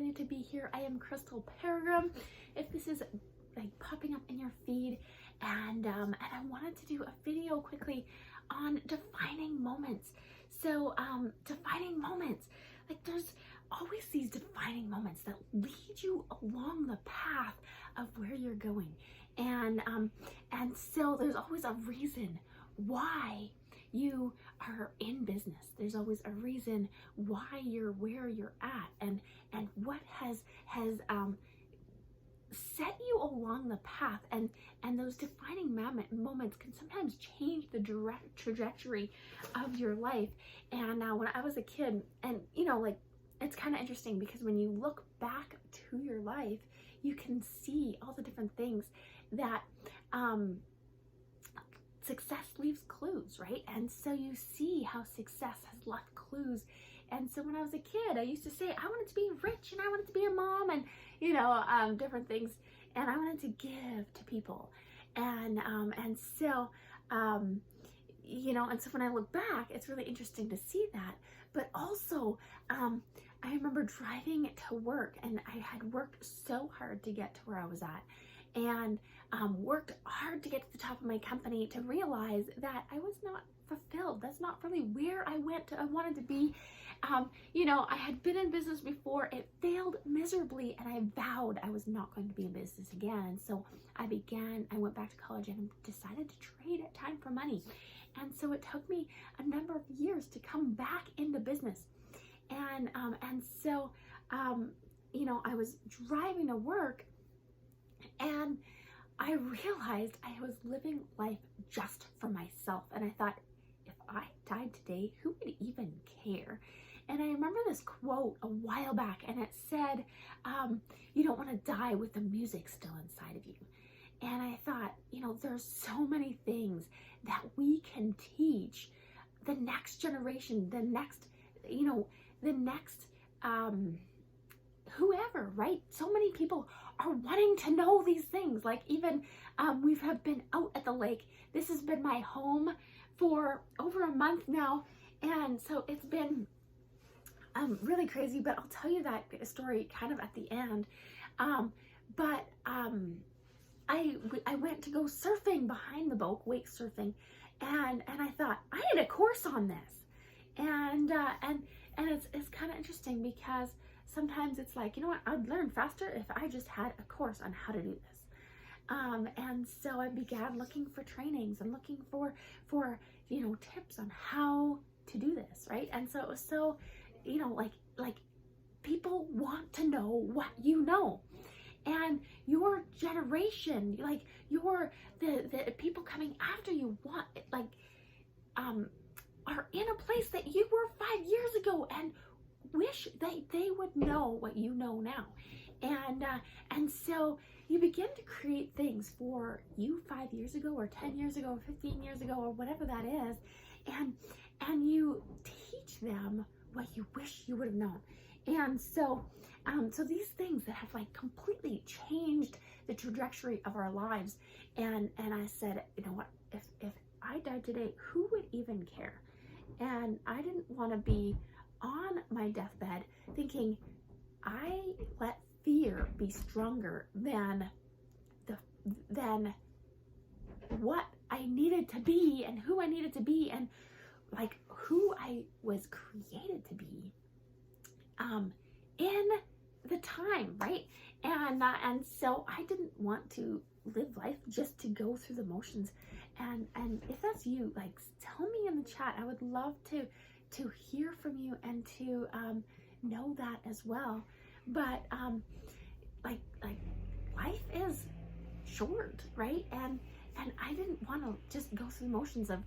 excited to be here. I am Crystal Peregrine. If this is like popping up in your feed, and I wanted to do a video quickly on defining moments. So defining moments, like there's always these defining moments that lead you along the path of where you're going, and so there's always a reason why you are in business. There's always a reason why you're where you're at, and what has set you along the path, and those defining moments can sometimes change the direct trajectory of your life. And when I was a kid, and like, it's kind of interesting because when you look back to your life, you can see all the different things that success leaves clues, right? And so you see how success has left clues. And so when I was a kid, I used to say I wanted to be rich, and I wanted to be a mom, and different things, and I wanted to give to people, and so and so when I look back, it's really interesting to see that. But also I remember driving to work, and I had worked so hard to get to where I was at, and worked hard to get to the top of my company, to realize that I was not fulfilled. That's not really where I wanted to be. I had been in business before. It failed miserably, and I vowed I was not going to be in business again. So I went back to college and decided to trade time for money. And so it took me a number of years to come back into business. And so I was driving to work, and I realized I was living life just for myself. And I thought, if I died today, who would even care? And I remember this quote a while back, and it said, you don't want to die with the music still inside of you. And I thought, there's so many things that we can teach the next generation, the next whoever, right? So many people are wanting to know these things. Like, even we have been out at the lake. This has been my home for over a month now, and so it's been really crazy. But I'll tell you that story kind of at the end. I went to go surfing behind the boat, wake surfing, and I thought I need a course on this, and it's kind of interesting because sometimes it's like, I'd learn faster if I just had a course on how to do this. And so I began looking for trainings and looking for tips on how to do this, right? And so it was so, like people want to know what you know. And your generation, like the people coming after you are in a place that you were 5 years ago, and wish they would know what you know now. And so you begin to create things for you 5 years ago, or 10 years ago, or 15 years ago, or whatever that is, and you teach them what you wish you would have known. And so these things that have like completely changed the trajectory of our lives, and I said, what, if I died today, who would even care? And I didn't want to be on my deathbed thinking I let fear be stronger than what I needed to be, and who I needed to be, and like who I was created to be in the time, right? And so I didn't want to live life just to go through the motions. And if that's you, like, tell me in the chat. I would love to hear from you, and to know that as well. But like life is short, right? And I didn't want to just go through the motions of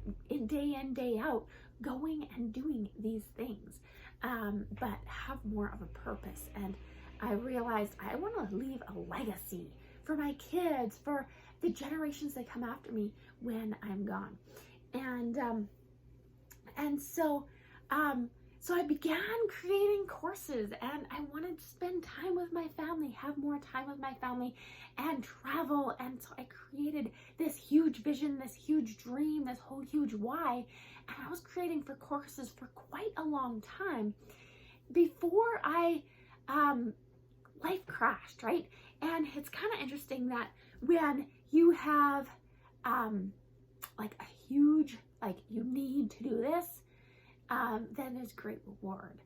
day in, day out, going and doing these things, but have more of a purpose. And I realized I want to leave a legacy for my kids, for the generations that come after me when I'm gone. And so I began creating courses, and I wanted to spend time with my family, have more time with my family, and travel. And so I created this huge vision, this huge dream, this whole huge why. And I was creating for courses for quite a long time before I life crashed, right? And it's kind of interesting that when you have like a huge, like you need to do this, then there's great reward.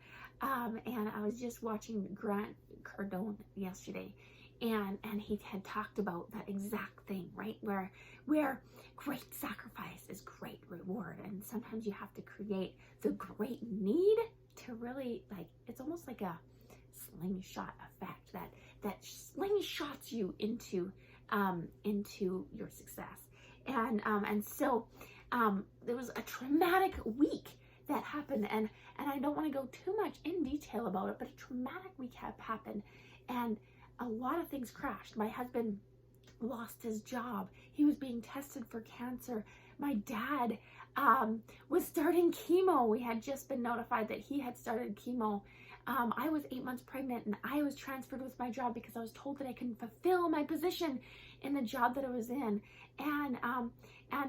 And I was just watching Grant Cardone yesterday, and he had talked about that exact thing, right? Where great sacrifice is great reward, and sometimes you have to create the great need to really, like, it's almost like a slingshot effect that slingshots you into your success. And so there was a traumatic week that happened, and I don't want to go too much in detail about it, but a traumatic week happened, and a lot of things crashed. My husband lost his job. He was being tested for cancer. My dad was starting chemo. We had just been notified that he had started chemo. I was 8 months pregnant, and I was transferred with my job because I was told that I couldn't fulfill my position in the job that I was in. And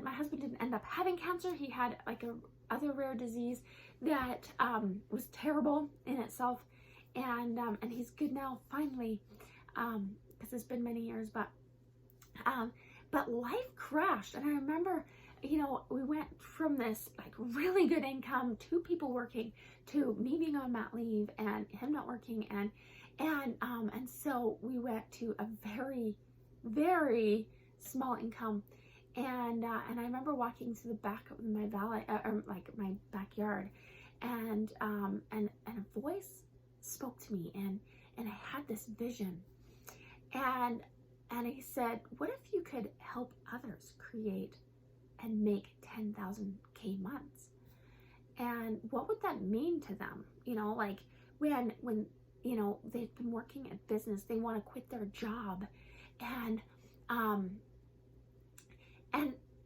my husband didn't end up having cancer. He had like a other rare disease that was terrible in itself. And he's good now, finally, because it's been many years. But life crashed, and I remember, you know, we went from this like really good income, 2 people working, to me being on mat leave and him not working, and so we went to a very, very small income, and I remember walking to the back of my valley, or like my backyard, and a voice spoke to me, and I had this vision, and he said, what if you could help others create and make 10,000K months? And what would that mean to them? You know, like when you know, they've been working at business, they want to quit their job, and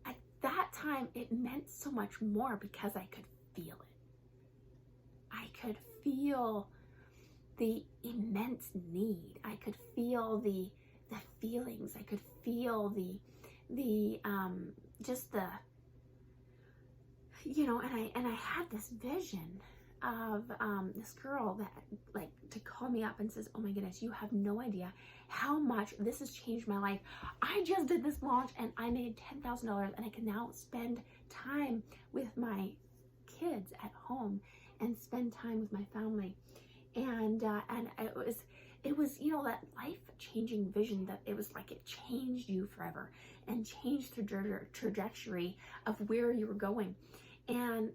at that time it meant so much more because I could feel it. I could feel the immense need. I could feel the feelings. I could feel the just the, you know, and I had this vision of this girl that, like, to call me up and says, oh my goodness, you have no idea how much this has changed my life. I just did this launch and I made $10,000, and I can now spend time with my kids at home and spend time with my family. And it was, you know, that life-changing vision that it was like it changed you forever and changed the trajectory of where you were going and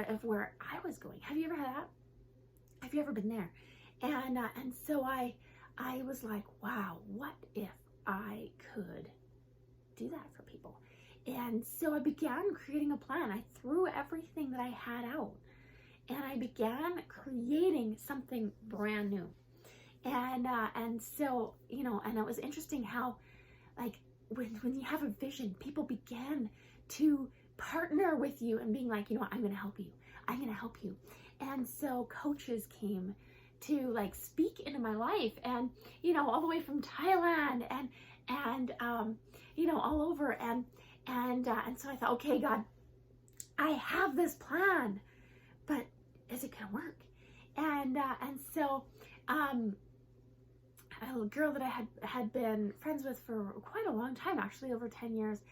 of where I was going. Have you ever had that? Have you ever been there? And so I was like, wow, what if I could do that for people? And so I began creating a plan. I threw everything that I had out, and I began creating something brand new. And so, you know, and it was interesting how, like, when you have a vision, people began to partner with you and being like, you know what, I'm going to help you. I'm going to help you. And so coaches came to, like, speak into my life, and, you know, all the way from Thailand and you know, all over. And so I thought, okay, God, I have this plan, but is it going to work? And so, a girl that I had been friends with for quite a long time, actually over 10 years,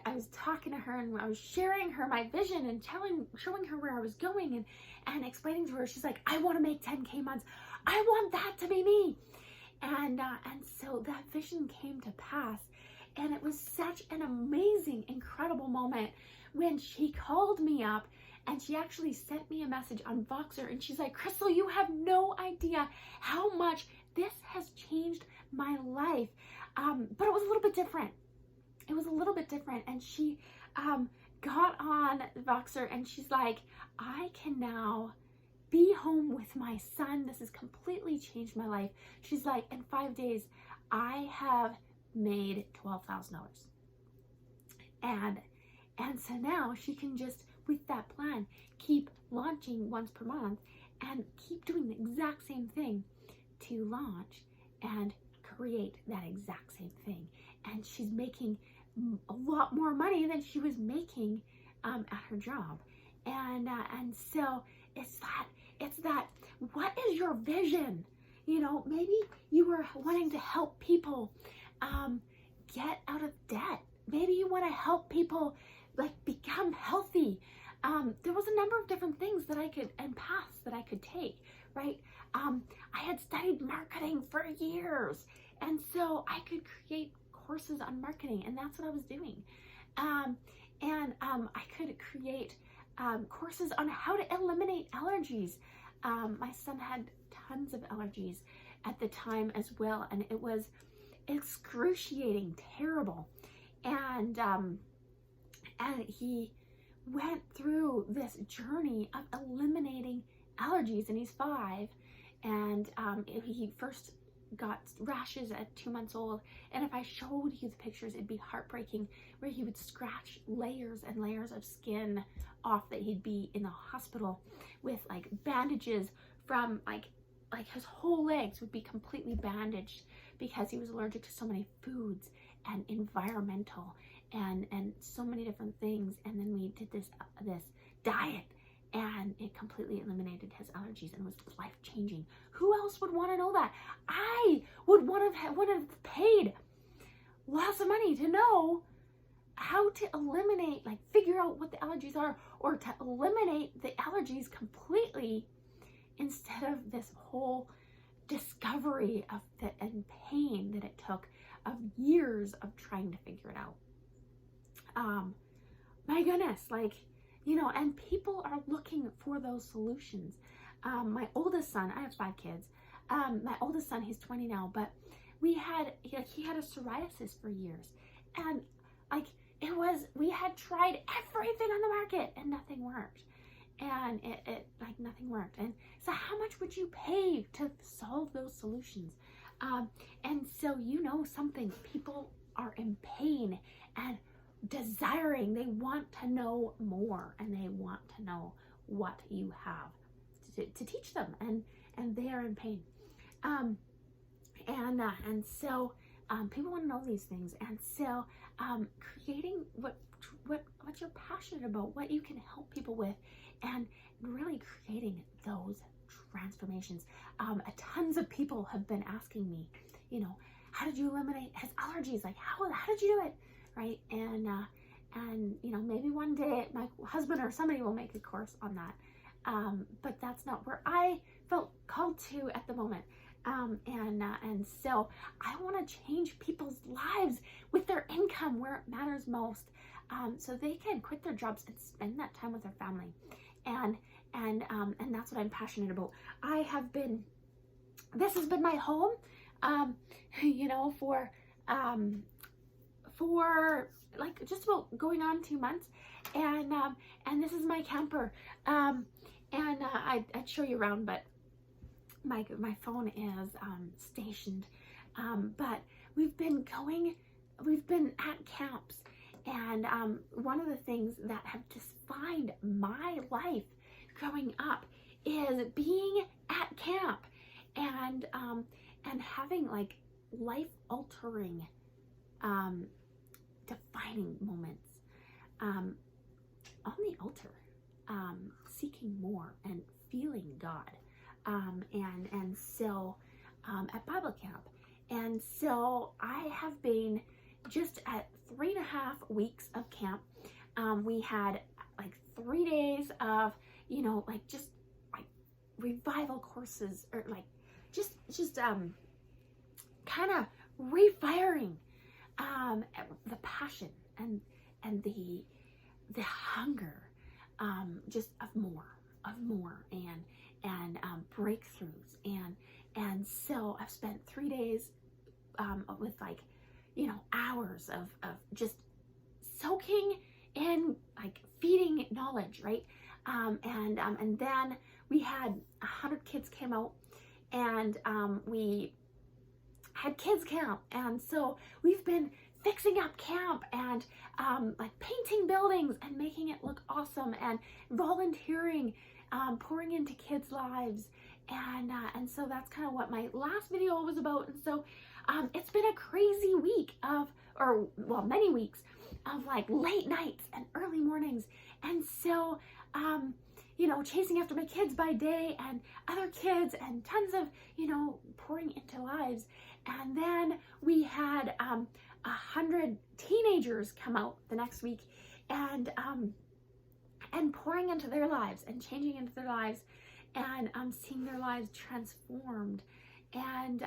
I was talking to her, and I was sharing her my vision and showing her where I was going, and explaining to her. She's like, I want to make 10K months. I want that to be me. And so that vision came to pass, and it was such an amazing, incredible moment when she called me up. And she actually sent me a message on Voxer, and she's like, Crystal, you have no idea how much this has changed my life. But it was a little bit different. It was a little bit different. And she got on Voxer, and she's like, I can now be home with my son. This has completely changed my life. She's like, in 5 days, I have made $12,000. And so now she can just, with that plan, keep launching once per month and keep doing the exact same thing to launch and create that exact same thing. And she's making a lot more money than she was making at her job. And so it's that, what is your vision? you know, maybe you were wanting to help people get out of debt. Maybe you want to help people like become healthy. There was a number of different things that I could, and paths that I could take, right? I had studied marketing for years, and so I could create courses on marketing, and that's what I was doing. I could create courses on how to eliminate allergies. My son had tons of allergies at the time as well, and it was excruciating, terrible. And he went through this journey of eliminating allergies, and he's 5, and he first got rashes at 2 months old, and if I showed you the pictures, it'd be heartbreaking, where he would scratch layers and layers of skin off, that he'd be in the hospital with like bandages from like his whole legs would be completely bandaged because he was allergic to so many foods and environmental and so many different things. And then we did this diet, and it completely eliminated his allergies and was life-changing. Who else would want to know that? I would would have paid lots of money to know how to eliminate, like figure out what the allergies are, or to eliminate the allergies completely, instead of this whole discovery of the and pain that it took of years of trying to figure it out. My goodness, like, you know, and people are looking for those solutions. My oldest son, I have 5 kids. My oldest son, he's 20 now, but he had a psoriasis for years, and like we had tried everything on the market and nothing worked, and it like nothing worked. And so how much would you pay to solve those solutions? And so, you know, something, people are in pain and desiring, they want to know more, and they want to know what you have to teach them, and they are in pain. And so people want to know these things, and so creating what you're passionate about, what you can help people with, and really creating those transformations. Tons of people have been asking me, you know, how did you eliminate his allergies? Like, how did you do it? Right? And you know, maybe one day my husband or somebody will make a course on that. But that's not where I felt called to at the moment. And so I want to change people's lives with their income where it matters most, so they can quit their jobs and spend that time with their family. And that's what I'm passionate about. This has been my home, you know, for like just about going on 2 months, and this is my camper, I'd show you around, but my phone is stationed, but we've been at camps, and one of the things that have defined my life growing up is being at camp, and having like life altering defining moments on the altar, seeking more and feeling God, and so at Bible camp. And so I have been just at 3.5 weeks of camp. We had like 3 days of, you know, like just like revival courses, or like just kind of refiring the passion and the hunger, just of more and breakthroughs, and so I've spent 3 days with, like, you know, hours of just soaking in, like, feeding knowledge, right? And then we had 100 kids came out, and we had kids camp, and so we've been fixing up camp and like painting buildings and making it look awesome, and volunteering, pouring into kids' lives, and so that's kind of what my last video was about. And so it's been a crazy week many weeks of like late nights and early mornings, and so chasing after my kids by day and other kids and tons of, pouring into lives. And then we had 100 teenagers come out the next week and pouring into their lives and changing into their lives and seeing their lives transformed. And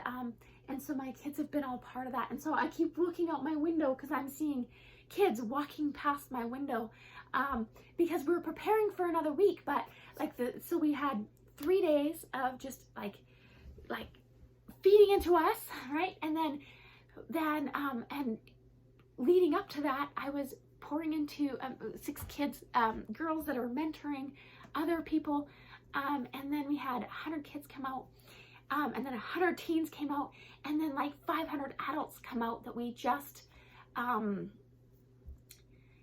so my kids have been all part of that. And so I keep looking out my window because I'm seeing kids walking past my window because we were preparing for another week. But so we had 3 days of just like feeding into us, right? And then and leading up to that, I was pouring into 6 kids, girls that are mentoring other people. And then we had 100 kids come out. And then 100 teens came out, and then like 500 adults come out that we just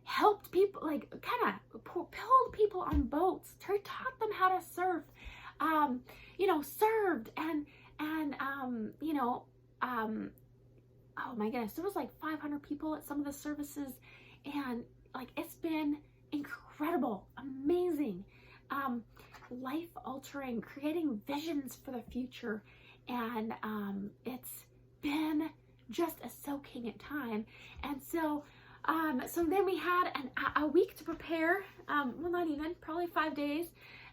helped people, like kind of pulled people on boats, taught them how to surf, served oh my goodness, there was like 500 people at some of the services, and like it's been incredible, amazing. Life altering, creating visions for the future, and it's been just a soaking at time. And so then we had a week to prepare, well, not even, probably 5 days,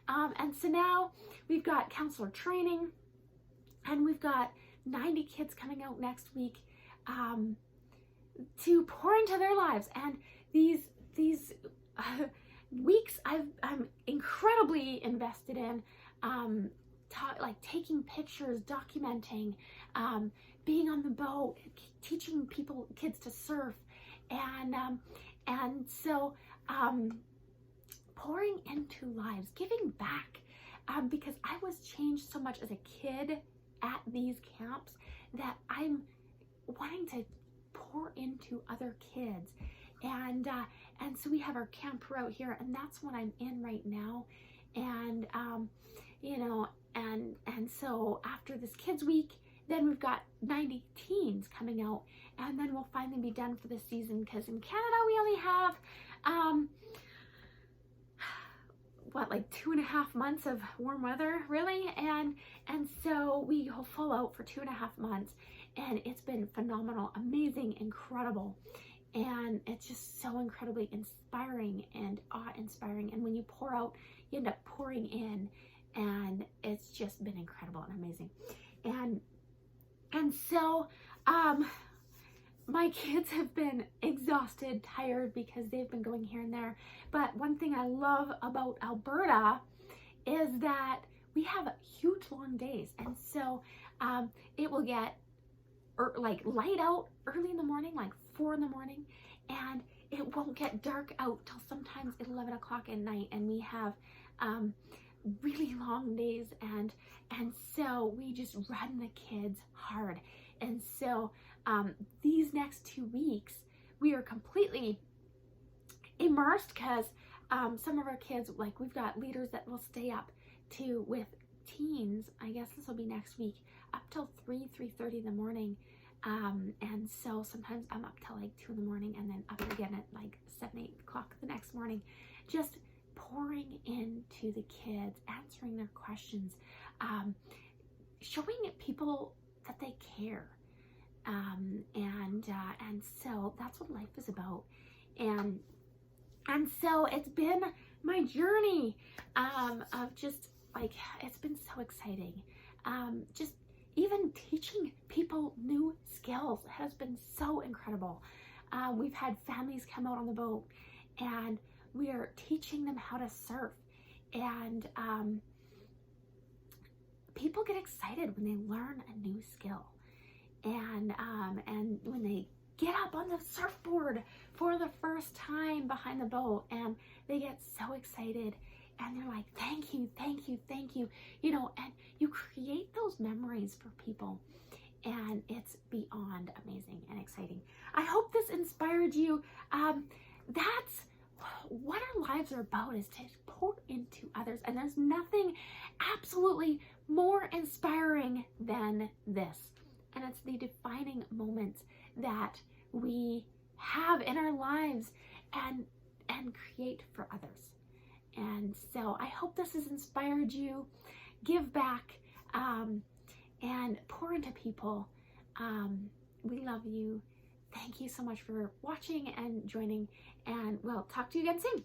and so now we've got counselor training, and we've got 90 kids coming out next week to pour into their lives. And these weeks I'm incredibly invested in, like taking pictures, documenting, being on the boat, teaching kids to surf, and so pouring into lives, giving back, because I was changed so much as a kid at these camps that I'm wanting to pour into other kids. And so we have our camp out here, and that's what I'm in right now. And and so after this kids week, then we've got 90 teens coming out, and then we'll finally be done for the season, because in Canada we only have like 2.5 months of warm weather, really, and so we go full out for 2.5 months, and it's been phenomenal, amazing, incredible. And it's just so incredibly inspiring and awe-inspiring. And when you pour out, you end up pouring in. And it's just been incredible and amazing. And so my kids have been exhausted, tired, because they've been going here and there. But one thing I love about Alberta is that we have huge long days. And so it will get like light out early in the morning, like 4 in the morning, and it won't get dark out till sometimes at 11 o'clock at night, and we have really long days, and so we just run the kids hard. And so these next 2 weeks we are completely immersed, because some of our kids, like we've got leaders that will stay up with teens, I guess this will be next week, up till 3:30 in the morning. And so sometimes I'm up till like 2 in the morning, and then up again at like 7, 8 o'clock the next morning, just pouring into the kids, answering their questions, showing people that they care. And so that's what life is about. And so it's been my journey, of just like, it's been so exciting. Just even teaching people new skills has been so incredible. We've had families come out on the boat, and we are teaching them how to surf. And people get excited when they learn a new skill. And when they get up on the surfboard for the first time behind the boat, and they get so excited, and they're like, thank you, thank you, thank you, and you create those memories for people, and it's beyond amazing and exciting. I hope this inspired you. That's what our lives are about, is to pour into others, and there's nothing absolutely more inspiring than this. And it's the defining moments that we have in our lives and create for others. And so I hope this has inspired you. Give back and pour into people. We love you. Thank you so much for watching and joining, and we'll talk to you again soon.